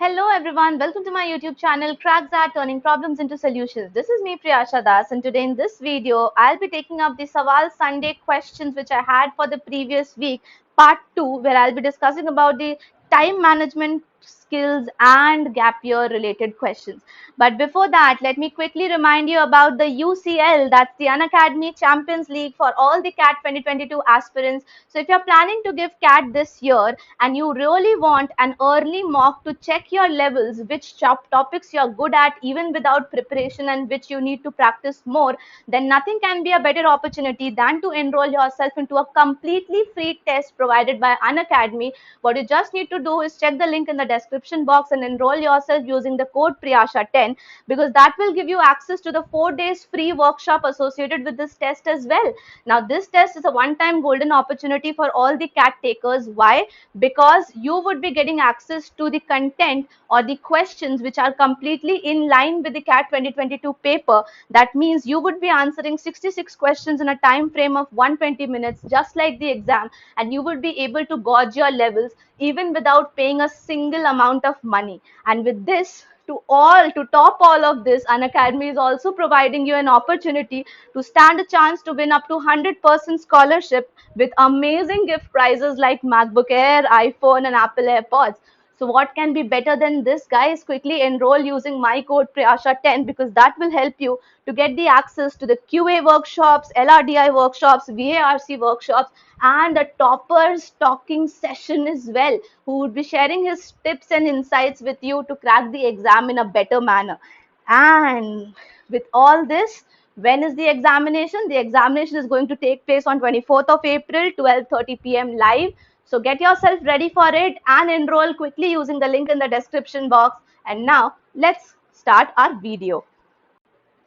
Hello everyone, welcome to my YouTube channel XAT, turning problems into solutions. This is me Priyasha Das, and today in this video I'll be taking up the Sawaal Sunday questions which I had for the previous week, part 2, where I'll be discussing about the time management skills and gap year related questions. But before that, let me quickly remind you about the UCL, that's the Unacademy Champions League for all the CAT 2022 aspirants. So if you're planning to give CAT this year and you really want an early mock to check your levels, which topics you're good at even without preparation and which you need to practice more, then nothing can be a better opportunity than to enroll yourself into a completely free test provided by Unacademy. What you just need to do is check the link in the description box and enroll yourself using the code Priyasha10, because that will give you access to the 4 days free workshop associated with this test as well. Now this test is a one-time golden opportunity for all the CAT takers. Why? Because you would be getting access to the content or the questions which are completely in line with the CAT 2022 paper. That means you would be answering 66 questions in a time frame of 120 minutes, just like the exam, and you would be able to gauge your levels even without paying a single amount of money. And with this, to top all of this, Unacademy is also providing you an opportunity to stand a chance to win up to 100% scholarship with amazing gift prizes like MacBook Air, iPhone, and Apple AirPods. So what can be better than this, guys? Quickly enroll using my code Priyasha10, because that will help you to get the access to the QA workshops, LRDI workshops, VARC workshops, and the toppers talking session as well, who would be sharing his tips and insights with you to crack the exam in a better manner. And with all this, when is the examination? The examination is going to take place on 24th of April, 12:30 p.m. live. So get yourself ready for it and enroll quickly using the link in the description box. And now let's start our video.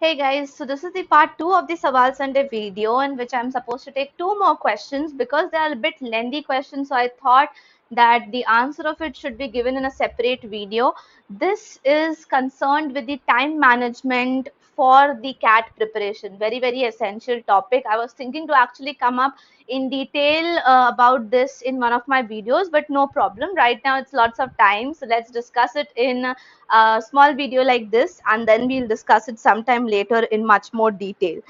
Hey guys, so this is the part 2 of the Sawaal Sunday video, in which I'm supposed to take 2 more questions because they are a bit lengthy questions. So I thought that the answer of it should be given in a separate video. This is concerned with the time management for the CAT preparation. Very essential topic. I was thinking to actually come up in detail about this in one of my videos, but no problem. Right now it's lots of time, so let's discuss it in a small video like this, and then we'll discuss it sometime later in much more detail.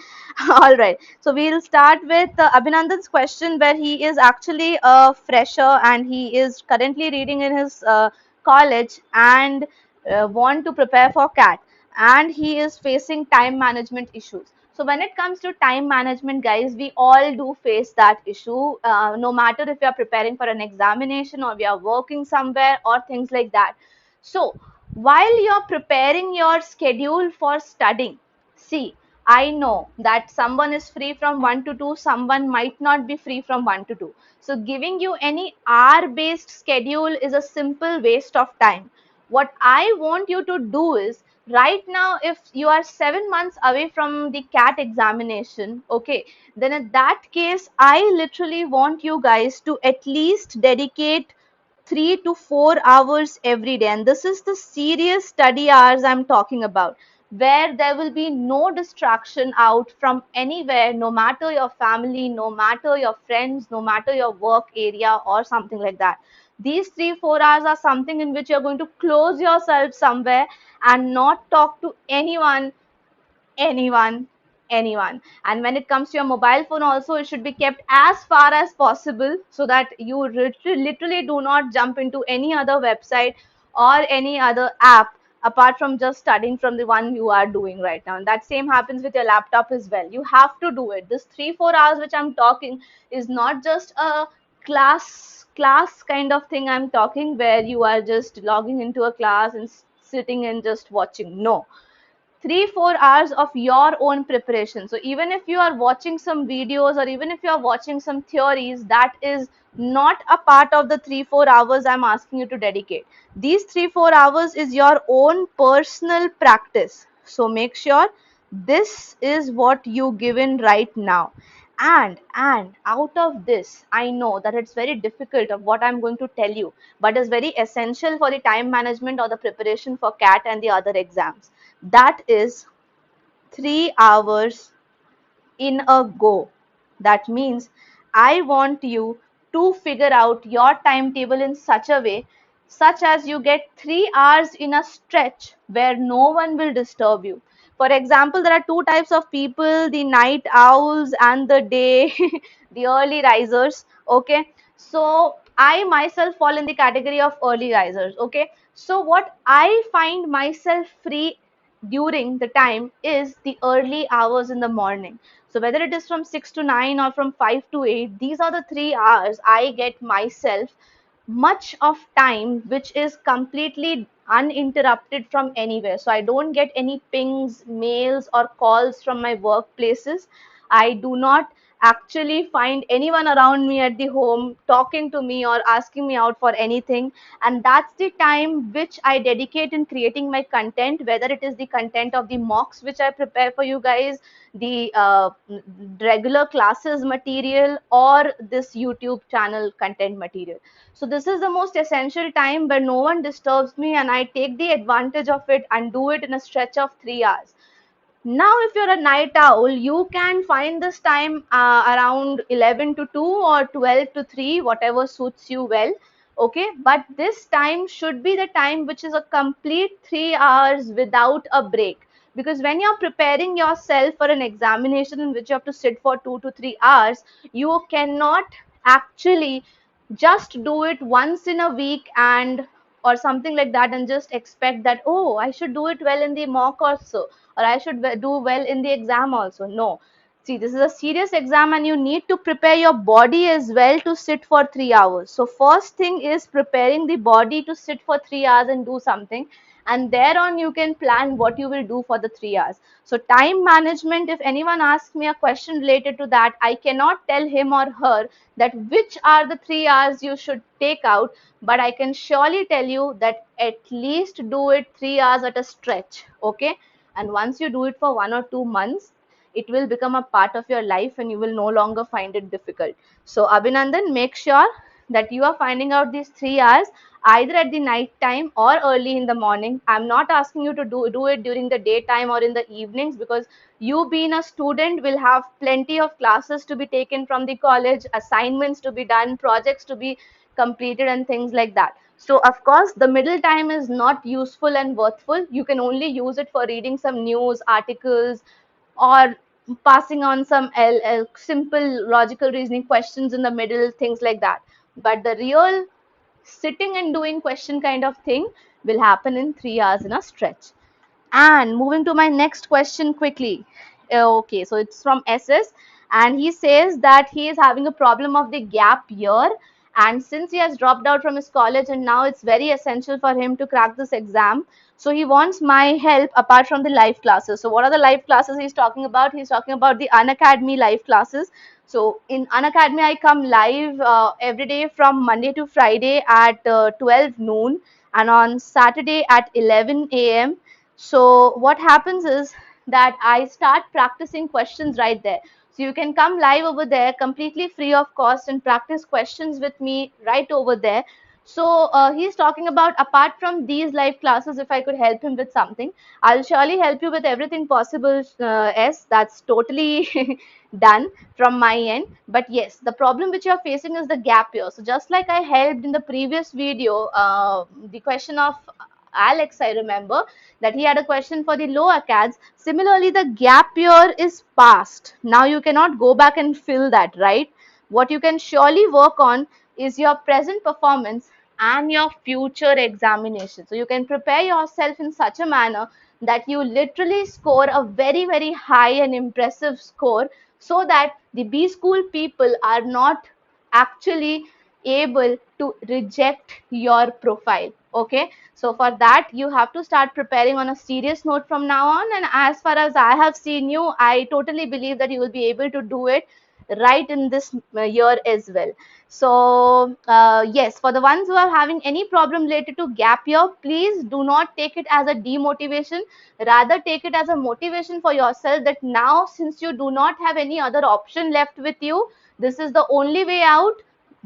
All right, so we'll start with Abhinandan's question, where he is actually a fresher and he is currently reading in his college and want to prepare for CAT, and he is facing time management issues. So when it comes to time management, guys, we all do face that issue, no matter if you are preparing for an examination or we are working somewhere or things like that. So while you're preparing your schedule for studying, see, I know that someone is free from 1 to 2, someone might not be free from 1 to 2. So giving you any hour-based schedule is a simple waste of time. What I want you to do is, right now, if you are 7 months away from the CAT examination, okay, then in that case, I literally want you guys to at least dedicate 3 to 4 hours every day. And this is the serious study hours I'm talking about, where there will be no distraction out from anywhere, no matter your family, no matter your friends, no matter your work area or something like that. These 3-4 hours are something in which you're going to close yourself somewhere and not talk to anyone anyone. And when it comes to your mobile phone also, it should be kept as far as possible, so that you literally do not jump into any other website or any other app apart from just studying from the one you are doing right now. And that same happens with your laptop as well. You have to do it. This 3-4 hours which I'm talking is not just a class kind of thing I'm talking, where you are just logging into a class and sitting and just watching. No, 3-4 hours of your own preparation. So even if you are watching some videos or even if you are watching some theories, that is not a part of the 3-4 hours I'm asking you to dedicate. These 3-4 hours is your own personal practice. So make sure this is what you give in right now. And out of this, I know that it's very difficult of what I'm going to tell you, but is very essential for the time management or the preparation for CAT and the other exams. That is 3 hours in a go. That means I want you to figure out your timetable in such a way. such as you get 3 hours in a stretch where no one will disturb you. For example, there are two types of people, the night owls and the day, the early risers. Okay. So I myself fall in the category of early risers. Okay. So what I find myself free during the time is the early hours in the morning. So whether it is from 6 to 9 or from 5 to 8, these are the 3 hours I get myself much of time which is completely uninterrupted from anywhere. So I don't get any pings, mails, or calls from my workplaces. I do not actually find anyone around me at the home talking to me or asking me out for anything. And that's the time which I dedicate in creating my content, whether it is the content of the mocks which I prepare for you guys, the regular classes material, or this YouTube channel content material. So this is the most essential time where no one disturbs me, and I take the advantage of it and do it in a stretch of 3 hours. Now, if you're a night owl, you can find this time around 11 to 2 or 12 to 3, whatever suits you well. Okay, but this time should be the time which is a complete 3 hours without a break. Because when you're preparing yourself for an examination in which you have to sit for 2 to 3 hours, you cannot actually just do it once in a week and or something like that and just expect that, oh, I should do it well in the mock also, or I should do well in the exam also. No. See, this is a serious exam and you need to prepare your body as well to sit for 3 hours. So first thing is preparing the body to sit for 3 hours and do something. And thereon you can plan what you will do for the 3 hours. So time management, if anyone asks me a question related to that, I cannot tell him or her that which are the 3 hours you should take out, but I can surely tell you that at least do it 3 hours at a stretch. Okay. And once you do it for 1 or 2 months, it will become a part of your life and you will no longer find it difficult. So Abhinandan, make sure that you are finding out these 3 hours either at the night time or early in the morning. I'm not asking you to do it during the daytime or in the evenings, because you being a student will have plenty of classes to be taken from the college, assignments to be done, projects to be completed, and things like that. So of course the middle time is not useful and worthful. You can only use it for reading some news articles or passing on some simple logical reasoning questions in the middle, things like that. But the real sitting and doing question kind of thing will happen in 3 hours in a stretch. And moving to my next question quickly. Okay, so it's from SS, and he says that he is having a problem of the gap year, and since he has dropped out from his college and now it's very essential for him to crack this exam, so he wants my help apart from the live classes. So what are the live classes he's talking about? He's talking about the Unacademy live classes. So in Unacademy, I come live every day from Monday to Friday at 12 noon, and on Saturday at 11 a.m. So what happens is that I start practicing questions right there. So you can come live over there completely free of cost and practice questions with me right over there. So he's talking about, apart from these live classes, if I could help him with something, I'll surely help you with everything possible. S, that's totally done from my end. But yes, the problem which you're facing is the gap year. So just like I helped in the previous video, the question of Alex, I remember that he had a question for the lower CADs. Similarly, the gap year is past. Now you cannot go back and fill that, right? What you can surely work on is your present performance and your future examination. So you can prepare yourself in such a manner that you literally score a very, very high and impressive score, so that the B school people are not actually able to reject your profile. Okay, so for that you have to start preparing on a serious note from now on, and as far as I have seen you, I totally believe that you will be able to do it right in this year as well. So yes, for the ones who are having any problem related to gap year, please do not take it as a demotivation, rather take it as a motivation for yourself, that now since you do not have any other option left with you, this is the only way out.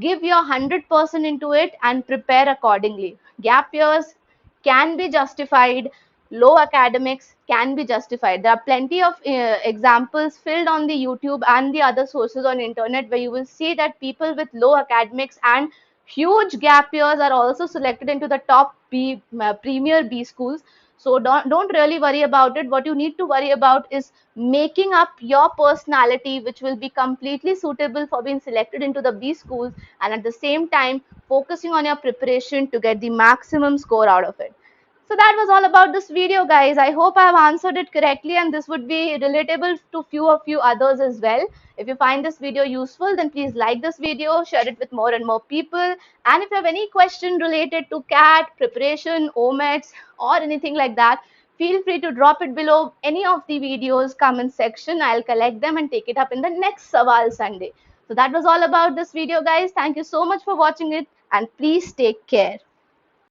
Give your 100% into it and prepare accordingly. Gap years can be justified, low academics can be justified. There are plenty of examples filled on the YouTube and the other sources on internet where you will see that people with low academics and Huge gap years are also selected into the top premier B schools. So don't really worry about it. What you need to worry about is making up your personality, which will be completely suitable for being selected into the B schools, and at the same time focusing on your preparation to get the maximum score out of it. So that was all about this video, guys. I hope I have answered it correctly, and this would be relatable to few of you others as well. If you find this video useful, then please like this video, share it with more and more people. And if you have any question related to CAT, preparation, OMETs, or anything like that, feel free to drop it below any of the videos comment section. I'll collect them and take it up in the next Sawaal Sunday. So that was all about this video, guys. Thank you so much for watching it, and please take care.